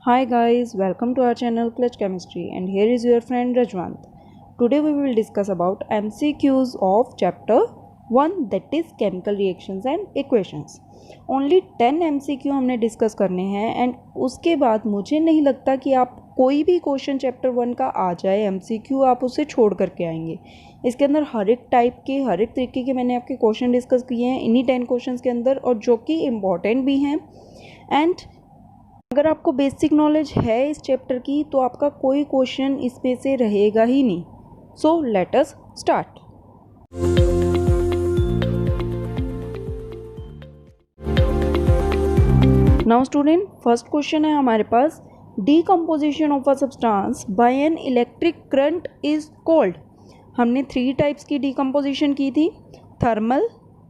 Hi guys, welcome to our channel Clutch Chemistry, and here is your friend Rajwant. Today we will discuss about MCQs of chapter 1, that is chemical reactions and equations. Only 10 MCQ हमने discuss करने हैं and उसके बाद मुझे नहीं लगता कि आप कोई भी क्वेश्चन चैप्टर 1 का आ जाए MCQ आप उसे छोड़ करके आएंगे। इसके अंदर हर एक टाइप के हर एक तरीके के मैंने आपके क्वेश्चन डिस्कस किए हैं इन्हीं 10 क्वेश्चन के अंदर, और जो कि इम्पॉर्टेंट भी हैं। एंड अगर आपको बेसिक नॉलेज है इस चैप्टर की तो आपका कोई क्वेश्चन इसमें से रहेगा ही नहीं। So let us start. Now student, first question है हमारे पास, decomposition of a substance by an electric current is called. हमने 3 टाइप्स की डीकम्पोजिशन की थी, थर्मल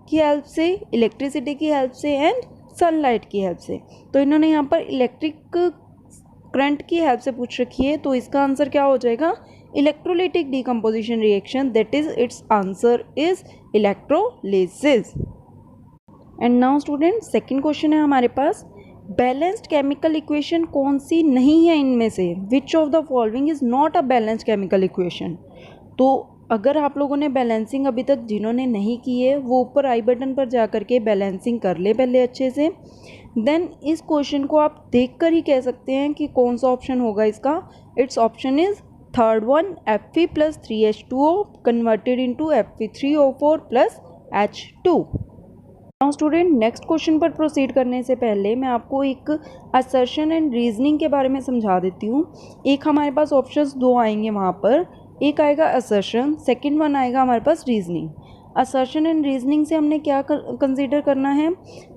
की हेल्प से, इलेक्ट्रिसिटी की हेल्प से एंड सनलाइट की हेल्प से। तो इन्होंने यहाँ पर इलेक्ट्रिक करंट की हेल्प से पूछ रखी है, तो इसका आंसर क्या हो जाएगा, electrolytic decomposition reaction, that is it's answer is electrolysis. And now student, second question है हमारे पास, बैलेंस्ड केमिकल इक्वेशन कौन सी नहीं है इनमें से, विच of the following is not a balanced chemical equation. तो अगर आप लोगों ने बैलेंसिंग अभी तक जिन्होंने नहीं की है वो ऊपर आई बटन पर जा कर के बैलेंसिंग कर ले पहले अच्छे से, देन इस क्वेश्चन को आप देखकर ही कह सकते हैं कि कौन सा ऑप्शन होगा इसका। It's option is third one, Fe+3H2O converted into Fe3O4 plus H2। Now student, next question पर प्रोसीड करने से पहले मैं आपको एक असर्शन एंड रीजनिंग के बारे में समझा देती हूँ। एक हमारे पास ऑप्शंस 2 आएंगे वहाँ पर, एक आएगा असर्शन, सेकंड वन आएगा हमारे पास रीजनिंग। असर्शन एंड रीजनिंग से हमने क्या कंसीडर करना है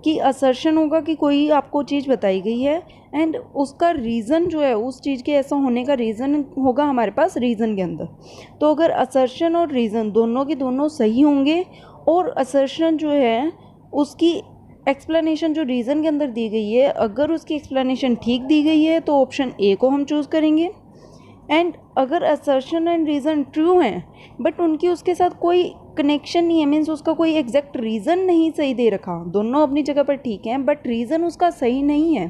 कि असर्शन होगा कि कोई आपको चीज़ बताई गई है एंड उसका रीज़न जो है, उस चीज़ के ऐसा होने का रीज़न होगा हमारे पास रीज़न के अंदर। तो अगर असर्शन और रीज़न दोनों के दोनों सही होंगे और असर्शन जो है उसकी एक्सप्लेनेशन जो रीज़न के अंदर दी गई है, अगर उसकी एक्सप्लेनेशन ठीक दी गई है तो ऑप्शन ए को हम चूज़ करेंगे। एंड अगर असर्शन एंड रीज़न ट्रू हैं बट उनकी उसके साथ कोई कनेक्शन नहीं है, मीन्स उसका कोई एग्जैक्ट रीज़न नहीं सही दे रखा, दोनों अपनी जगह पर ठीक हैं बट रीज़न उसका सही नहीं है,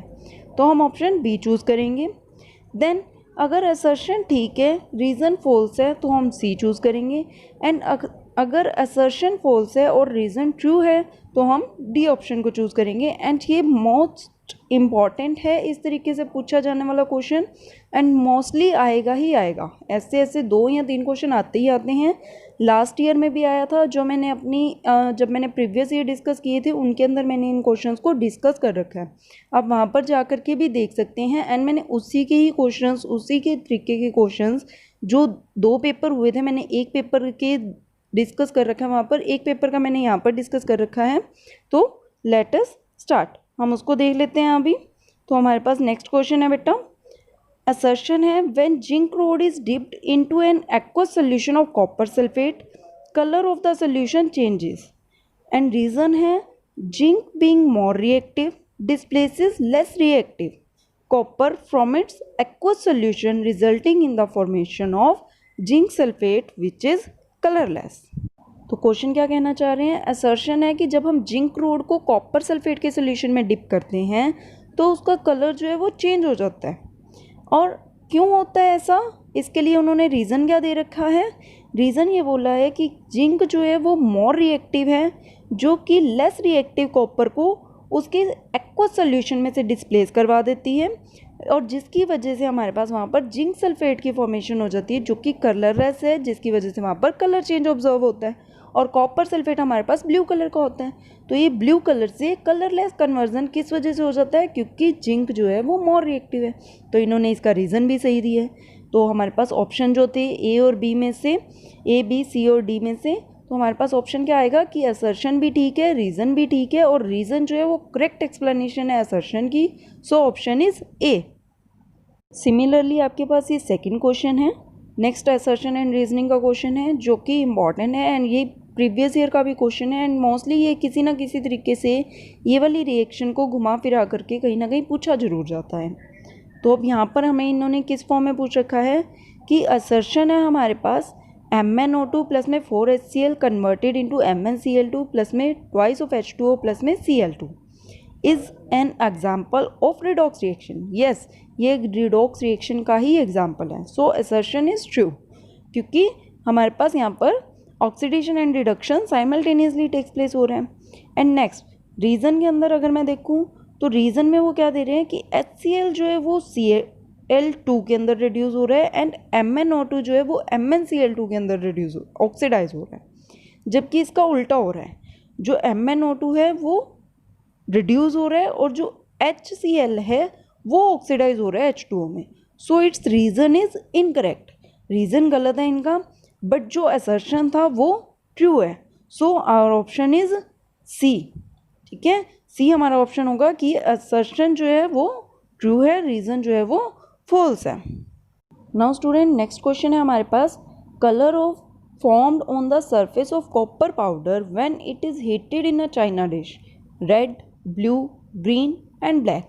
तो हम ऑप्शन बी चूज़ करेंगे। देन अगर असर्शन ठीक है, रीज़न फॉल्स है, तो हम सी चूज़ करेंगे। एंड अगर असर्शन फॉल्स है और रीज़न ट्रू है तो हम डी ऑप्शन को चूज़ करेंगे। एंड ये मोस्ट इम्पॉर्टेंट है इस तरीके से पूछा जाने वाला क्वेश्चन, एंड मोस्टली आएगा ही आएगा। ऐसे 2 या 3 क्वेश्चन आते ही आते हैं। लास्ट ईयर में भी आया था, जो मैंने जब मैंने प्रीवियस ईयर डिस्कस किए थे उनके अंदर मैंने इन क्वेश्चंस को डिस्कस कर रखा है, आप वहाँ पर जा कर के भी देख सकते हैं। एंड मैंने उसी के ही क्वेश्चंस, उसी के तरीके के क्वेश्चंस जो 2 पेपर हुए थे, मैंने एक पेपर के डिस्कस कर रखा है वहाँ पर, एक पेपर का मैंने यहाँ पर डिस्कस कर रखा है। तो लेट अस स्टार्ट, हम उसको देख लेते हैं अभी। तो हमारे पास नेक्स्ट क्वेश्चन है बेटा, असर्शन है, when zinc rod is dipped into an aqueous solution of copper sulphate colour of the solution changes. And reason है, zinc being more reactive displaces less reactive copper from its aqueous solution resulting in the formation of zinc sulphate which is colourless. तो question क्या कहना चाह रहे हैं, assertion है कि जब हम जिंक रोड को कॉपर सल्फेट के सोल्यूशन में डिप करते हैं तो उसका कलर जो है वो चेंज हो जाता है। और क्यों होता है ऐसा, इसके लिए उन्होंने रीज़न क्या दे रखा है, रीज़न ये बोला है कि जिंक जो है वो मोर रिएक्टिव है, जो कि लेस रिएक्टिव कॉपर को उसके एक्वस सोल्यूशन में से डिस्प्लेस करवा देती है, और जिसकी वजह से हमारे पास वहाँ पर जिंक सल्फेट की फॉर्मेशन हो जाती है जो कि कलरलेस है, जिसकी वजह से वहाँ पर कलर चेंज ऑब्जर्व होता है। और कॉपर सल्फेट हमारे पास ब्लू कलर का होता है, तो ये ब्लू कलर से कलरलेस कन्वर्जन किस वजह से हो जाता है, क्योंकि जिंक जो है वो मोर रिएक्टिव है। तो इन्होंने इसका रीज़न भी सही दिया है। तो हमारे पास ऑप्शन जो थे ए और बी में से, ए बी सी और डी में से, तो हमारे पास ऑप्शन क्या आएगा कि असर्शन भी ठीक है, रीज़न भी ठीक है, और रीज़न जो है वो करेक्ट एक्सप्लेनेशन है असर्शन की। So option is a. Similarly आपके पास ये सेकंड क्वेश्चन है, नेक्स्ट असर्शन एंड रीजनिंग का क्वेश्चन है जो कि इम्पॉर्टेंट है, एंड ये प्रीवियस ईयर का भी क्वेश्चन है, एंड मोस्टली ये किसी ना किसी तरीके से ये वाली रिएक्शन को घुमा फिरा करके कहीं ना कहीं पूछा जरूर जाता है। तो अब यहाँ पर हमें इन्होंने किस फॉर्म में पूछ रखा है कि असर्शन है हमारे पास MnO2 प्लस में 4HCl converted into MnCl2 plus में ट्वाइस ऑफ H2O प्लस में Cl2। Is an example of redox reaction. Yes, ये रिडॉक्स रिएक्शन का ही एग्जाम्पल है। सो असर्शन इज ट्रू, क्योंकि हमारे पास यहाँ पर oxidation and reduction simultaneously takes place हो रहे हैं। एंड नेक्स्ट रीज़न के अंदर अगर मैं देखूँ तो रीज़न में वो क्या दे रहे हैं कि HCl जो है वो Cl2 के अंदर रिड्यूस हो रहा है एंड MnO2 जो है वो MnCl2 के अंदर रिड्यूस ऑक्सीडाइज हो रहा है, जबकि इसका उल्टा हो रहा है, जो MnO2 है वो रिड्यूस हो रहा है और जो HCl है वो ऑक्सीडाइज हो रहा है H2O में। So it's reason is incorrect, reason गलत है इनका, बट जो असर्शन था वो ट्रू है। So our option is C. ठीक है, सी हमारा ऑप्शन होगा कि असर्शन जो है वो ट्रू है, रीज़न जो है वो फॉल्स है। नाउ स्टूडेंट नेक्स्ट क्वेश्चन है हमारे पास, colour of formed on the surface of copper powder when it is heated in a china dish, red, blue, green and black.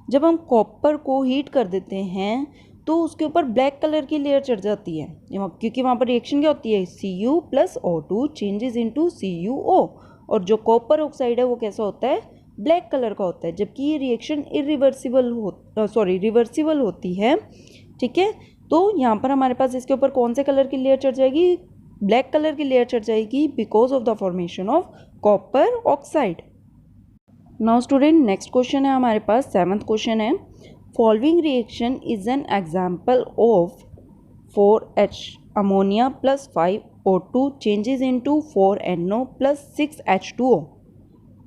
जब हम कॉपर को हीट कर देते हैं तो उसके ऊपर ब्लैक कलर की लेयर चढ़ जाती है, क्योंकि वहाँ पर रिएक्शन क्या होती है, Cu + O2 changes into CuO, और जो कॉपर ऑक्साइड है वो कैसा होता है, ब्लैक कलर का होता है, जबकि ये रिएक्शन रिवर्सिबल होती है। ठीक है, तो यहाँ पर हमारे पास इसके ऊपर कौन से कलर की लेयर चढ़ जाएगी, ब्लैक कलर की लेयर चढ़ जाएगी, because of the formation of copper oxide. Now student next question है हमारे पास, 7th क्वेश्चन है, following reaction is an example of 4H ammonia + 5O2 changes into 4NO + 6H2O।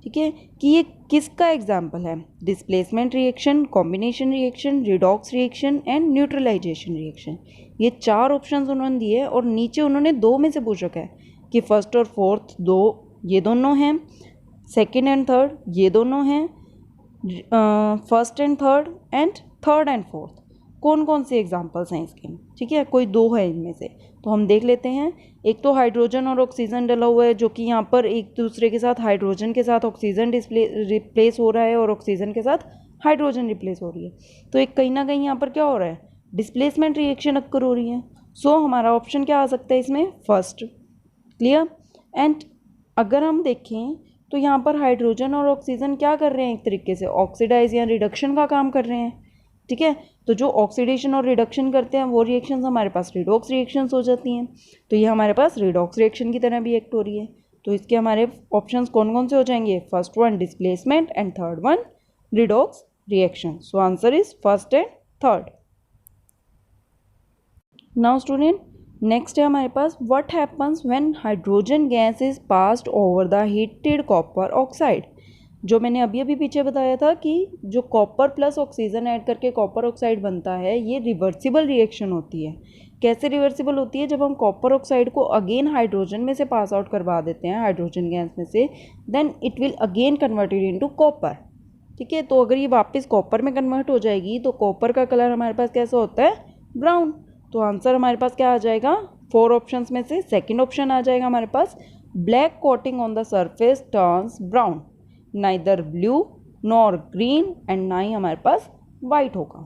ठीक है, कि ये किसका एग्जाम्पल है, displacement reaction, combination reaction, redox reaction and neutralization reaction. ये 4 ऑप्शंस उन्होंने दिए और नीचे उन्होंने 2 में से पूछ रखा है कि फर्स्ट और फोर्थ 2 ये दोनों हैं, सेकेंड एंड थर्ड ये दोनों हैं, first and third and fourth कौन कौन से एग्जाम्पल्स हैं इसके। ठीक है, कोई 2 है इनमें से, तो हम देख लेते हैं। एक तो हाइड्रोजन और ऑक्सीजन डला हुआ है, जो कि यहाँ पर एक दूसरे के साथ हाइड्रोजन के साथ ऑक्सीजन रिप्लेस हो रहा है और ऑक्सीजन के साथ हाइड्रोजन रिप्लेस हो रही है, तो एक कहीं ना कहीं यहाँ पर क्या हो रहा है, डिस्प्लेसमेंट रिएक्शन अक्कर हो रही है। सो हमारा ऑप्शन क्या आ सकता है इसमें, फर्स्ट। क्लियर। एंड अगर हम देखें तो यहाँ पर हाइड्रोजन और ऑक्सीजन क्या कर रहे हैं, एक तरीके से ऑक्सीडाइज या रिडक्शन का काम कर रहे हैं। ठीक है, तो जो ऑक्सीडेशन और रिडक्शन करते हैं वो रिएक्शंस हमारे पास रिडॉक्स रिएक्शंस हो जाती हैं, तो ये हमारे पास रिडॉक्स रिएक्शन की तरह भी एक्ट हो रही है। तो इसके हमारे ऑप्शंस कौन कौन से हो जाएंगे, first one displacement and third one redox reaction. So answer is first and third. Now student next है हमारे पास, what happens when hydrogen gas is passed over the heated copper oxide. जो मैंने अभी अभी पीछे बताया था कि जो कॉपर प्लस ऑक्सीजन ऐड करके कॉपर ऑक्साइड बनता है, ये रिवर्सिबल रिएक्शन होती है। कैसे रिवर्सिबल होती है, जब हम कॉपर ऑक्साइड को अगेन हाइड्रोजन में से पास आउट करवा देते हैं, हाइड्रोजन गैस में से, then it will again converted into copper. ठीक है, तो अगर ये वापस कॉपर में कन्वर्ट हो जाएगी तो कॉपर का कलर हमारे पास कैसा होता है, ब्राउन। तो आंसर हमारे पास क्या आ जाएगा, 4 ऑप्शंस में से सेकंड ऑप्शन आ जाएगा हमारे पास, black coating on the surface turns brown, neither blue nor green and ना ही हमारे पास वाइट होगा।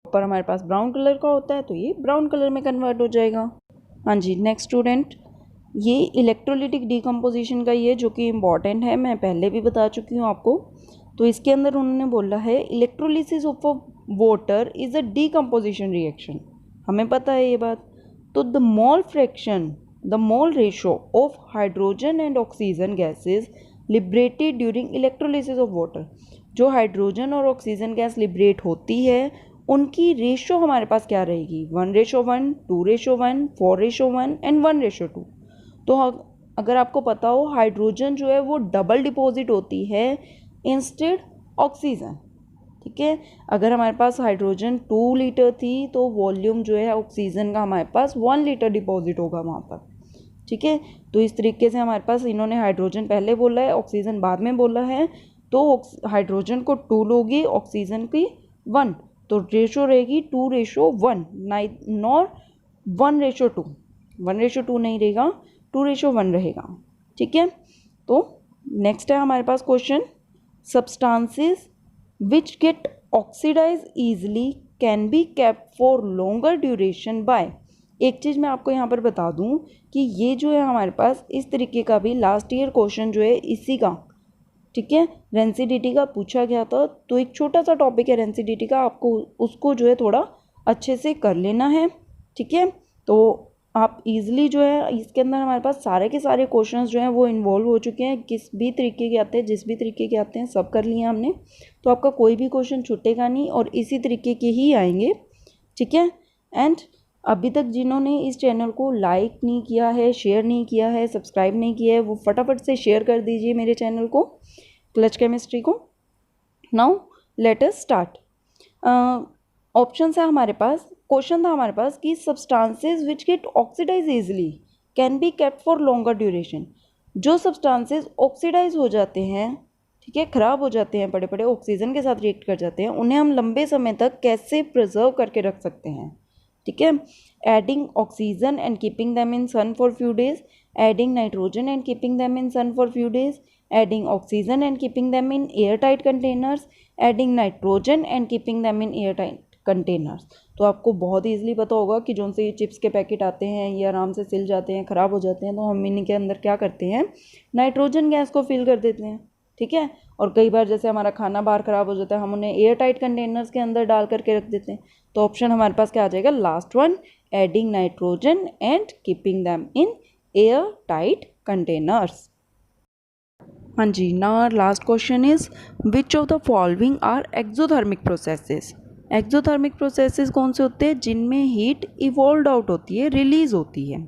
ऊपर हमारे पास ब्राउन कलर का होता है तो ये ब्राउन कलर में कन्वर्ट हो जाएगा। हाँ जी, नेक्स्ट स्टूडेंट, ये इलेक्ट्रोलिटिक डिकम्पोजिशन का ये जो कि इम्पॉर्टेंट है, मैं पहले भी बता चुकी हूँ आपको। तो इसके अंदर उन्होंने बोला है electrolysis of water is a decomposition reaction, हमें पता है ये बात। तो the mole ratio of hydrogen and oxygen gases liberated during electrolysis of water, जो हाइड्रोजन और ऑक्सीजन गैस लिबरेट होती है उनकी रेशो हमारे पास क्या रहेगी, 1:1, 2:1, 4:1 एंड 1:2। तो अगर आपको पता हो हाइड्रोजन जो है वो डबल डिपॉजिट होती है इंस्टेड ऑक्सीजन। ठीक है, अगर हमारे पास हाइड्रोजन 2 लीटर थी तो वॉल्यूम जो है ऑक्सीजन का हमारे पास 1 लीटर डिपॉजिट होगा वहाँ पर। ठीक है, तो इस तरीके से हमारे पास इन्होंने हाइड्रोजन पहले बोला है, ऑक्सीजन बाद में बोला है, तो हाइड्रोजन को 2 लोगी, ऑक्सीजन की 1, तो रेशो रहेगी 2:1, नॉर 1:2। 1:2 नहीं रहेगा, 2:1 रहेगा। ठीक है, तो नेक्स्ट है हमारे पास question, substances which get oxidized easily can be kept for longer duration by। एक चीज़ मैं आपको यहाँ पर बता दूँ कि ये जो है हमारे पास इस तरीके का भी लास्ट ईयर क्वेश्चन जो है इसी का, ठीक है, रेंसिडिटी का पूछा गया था, तो एक छोटा सा टॉपिक है रेंसिडिटी का, आपको उसको जो है थोड़ा अच्छे से कर लेना है। ठीक है, तो आप इजीली जो है इसके अंदर हमारे पास सारे के सारे क्वेश्चंस जो हैं वो इन्वॉल्व हो चुके हैं, किस भी तरीके के आते हैं, जिस भी तरीके के आते हैं सब कर लिए हमने, तो आपका कोई भी क्वेश्चन छूटेगा नहीं और इसी तरीके के ही आएंगे। ठीक है, एंड अभी तक जिन्होंने इस चैनल को लाइक नहीं किया है, शेयर नहीं किया है, सब्सक्राइब नहीं किया है, वो फटाफट से शेयर कर दीजिए मेरे चैनल को, क्लच केमिस्ट्री को। Now let us start. Option है हमारे पास, क्वेश्चन था हमारे पास कि substances which get oxidize easily can be kept for longer duration. जो सब्सटेंसेस ऑक्सीडाइज हो जाते हैं, ठीक है, ख़राब हो जाते हैं, बड़े बड़े ऑक्सीजन के साथ रिएक्ट कर जाते हैं, उन्हें हम लंबे समय तक कैसे प्रिजर्व करके रख सकते हैं। ठीक है, adding oxygen and keeping them in sun for few days, adding nitrogen and keeping them in sun for few days, adding oxygen and keeping them in air tight containers, adding nitrogen and keeping them in air tight containers. तो आपको बहुत easily पता होगा कि जो से ये chips के पैकेट आते हैं ये आराम से सिल जाते हैं, ख़राब हो जाते हैं, तो हम इन्हीं के अंदर क्या करते हैं, नाइट्रोजन गैस को फिल कर देते हैं। ठीक है, और कई बार जैसे हमारा खाना बाहर ख़राब हो जाता है, हम उन्हें एयर टाइट कंटेनर्स के अंदर डाल करके रख देते हैं। तो ऑप्शन हमारे पास क्या आ जाएगा, last one, adding nitrogen and keeping them in air tight containers. हाँ जी, now last question is which of the following are exothermic processes. Exothermic processes कौन से होते हैं, जिनमें हीट इवॉल्व आउट होती है, रिलीज होती है।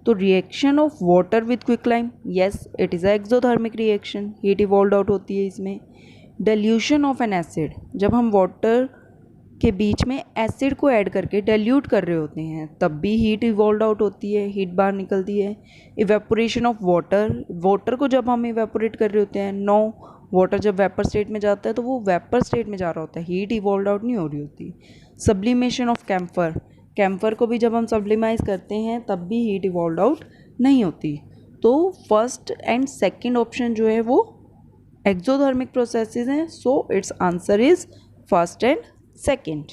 तो reaction of water with quicklime, yes it is a exothermic reaction, heat evolve out होती है इसमें। डाइल्यूशन ऑफ एन एसिड, जब हम वाटर के बीच में एसिड को ऐड करके डाइल्यूट कर रहे होते हैं तब भी हीट इवॉल्व आउट होती है, हीट बाहर निकलती है। इवेपोरेशन ऑफ वाटर, वाटर को जब हम इवेपोरेट कर रहे होते हैं, नो, वाटर जब वेपर स्टेट में जाता है तो वो वेपर स्टेट में जा रहा होता है, हीट इवॉल्व आउट नहीं हो रही होती। सब्लिमेशन ऑफ कैम्फर, कैम्फर को भी जब हम सब्लिमाइज करते हैं तब भी हीट इवॉल्व आउट नहीं होती। तो फर्स्ट एंड सेकंड ऑप्शन जो है वो एक्सोथर्मिक प्रोसेसेस हैं, so it's answer is first and second.